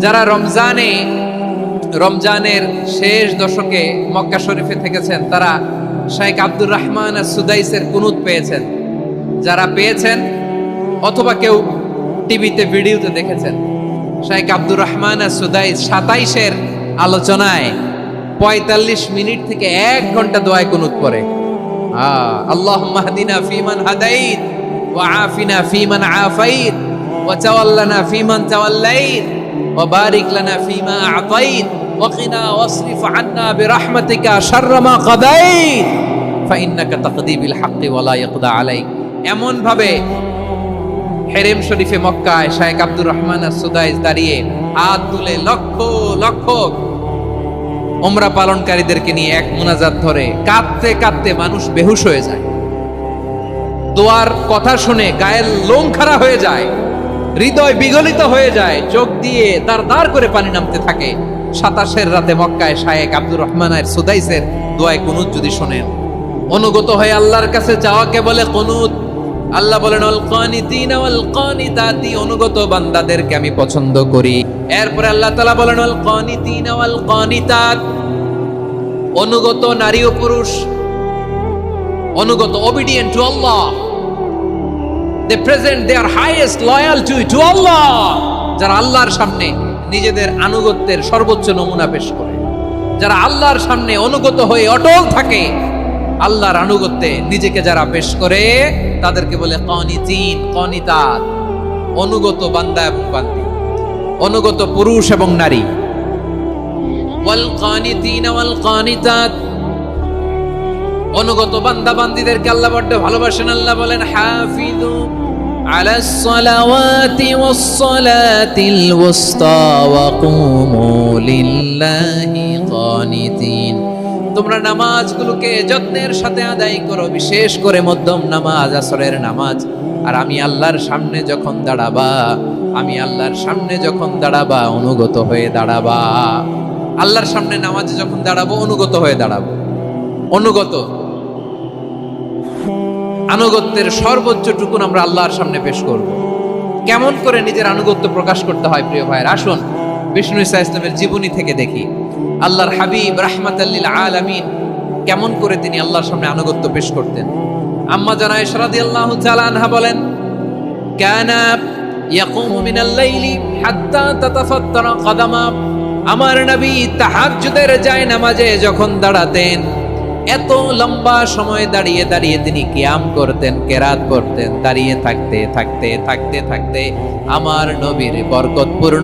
যারা রমজানের শেষ দশকে মক্কা শরীফে থেকেছেন তারা শাইখ আব্দুর রহমান সুদাইসের কুনুত পেয়েছেন। যারা পেয়েছেন অথবা কেউ টিভিতে ভিডিওতে দেখেছেন, শাইখ আব্দুর রহমান সুদাইস 27-এর আলোচনায় 45 মিনিট থেকে 1 ঘন্টা দোয়ায় কুনুত পড়ে। আল্লাহুম্মা হদিনা ফিমান হাদাইত ওয়া আফিনা ফিমান আফাইত ওয়া তাওয়াল্লানা ফিমান তাওয়াল্লাইত ওয়া বারিক লানা ফিমা আতাইত ওয়া কিনা ওয়াসরিফ আন্না বিরহমাতিকা শাররা মা কাদাইত ফাইন্নাকা তাকদি বিল হাক্কি ওয়া লা ইয়াকদা আলাইক। এমন ভাবে হেরেম শরীফে মক্কায় শাইখ আব্দুর রহমান সুদাইস দাঁড়িয়ে হাত তুলে লক্ষ লক্ষ উমরা পালনকারীদেরকে নিয়ে এক মুনাজাত ধরে কাঁদতে কাঁদতে মানুষ বেহুশ হয়ে যায়। দোয়ার কথা শুনে গায়ের লোম খাড়া হয়ে যায়, হৃদয় বিগলিত হয়ে যায়, চোখ দিয়ে দাঁড় করে পানি নামতে থাকে। 27-এর রাতে মক্কায় শাইখ আব্দুর রহমানের সুদাইসের দোয়ায় কুনুত যদি শোনেন, অনুগত হয়ে আল্লাহর কাছে চাওয়াকে বলে কুনুত। আল্লাহ বলেন আল কানিতিনা ওয়াল কানিতাতি, অনুগত বান্দাদেরকে আমি পছন্দ করি। এরপরে আল্লাহ তাআলা বলেন আল কানিতিনা ওয়াল কানিতাত, অনুগত নারী ও পুরুষ, অনুগত obedient to Allah, they present their highest loyalty to Allah, যারা আল্লাহর সামনে নিজেদের আনুগত্যের সর্বোচ্চ নমুনা পেশ করে, যারা আল্লাহর সামনে অনুগত হয়ে অটল থাকে, আল্লাহর আনুগত্যে নিজেকে যারা পেশ করে তাদেরকে বলে কানিতিন কানিতাত, অনুগত বান্দা এবং বান্দি, অনুগত পুরুষ এবং নারী। ওয়াল কানিতিন ওয়াল কানিতাত, অনুগত বান্দা বান্দীদেরকে আল্লাহ বড় ভালোবাসেন। আল্লাহ বলেন হাফিজু আলাস সালাওয়াতি ওয়াস সালাতিল ওয়াসতা ওয়া কুমু লিল্লাহি কানিতিন, তোমরা নামাজগুলোকে যত্নের সাথে আদায় করো, বিশেষ করে মধ্যম নামাজ, আসরের নামাজ। আর আমি আল্লাহর সামনে যখন দাঁড়াবা অনুগত হয়ে দাঁড়াবা। আল্লাহর সামনে নামাজে যখন দাঁড়াবো অনুগত হয়ে দাঁড়াবো। আনুগত্যের সর্বোচ্চ টুকুন আমরা আল্লাহর সামনে পেশ করব। কেমন করে নিজের আনুগত্য প্রকাশ করতে হয় প্রিয় ভাইয়ের, আসুন বিষ্ণু ঈসা ইসলামের জীবনী থেকে দেখি। আল্লাহর হাবিব রাহমাতাল লিল আলামিন কেমন করে তিনি আল্লাহর সামনে আনুগত্য পেশ করতেন। আম্মা জানা আয়েশা রাদিয়াল্লাহু তাআলা আনহা বলেন, কানা ইয়াকুমু মিনাল লাইলি হাত্তা তাতাফাত্তারা কদামা, আমার নবী তাহাজ্জুদের যায় নামাজে যখন দাঁড়াতেন, এত লম্বা সময় দাঁড়িয়ে দাঁড়িয়ে তিনি কিয়াম করতেন, কেরাত পড়তেন। দাঁড়িয়ে থাকতে থাকতে থাকতে থাকতে আমার নবীর বরকতপূর্ণ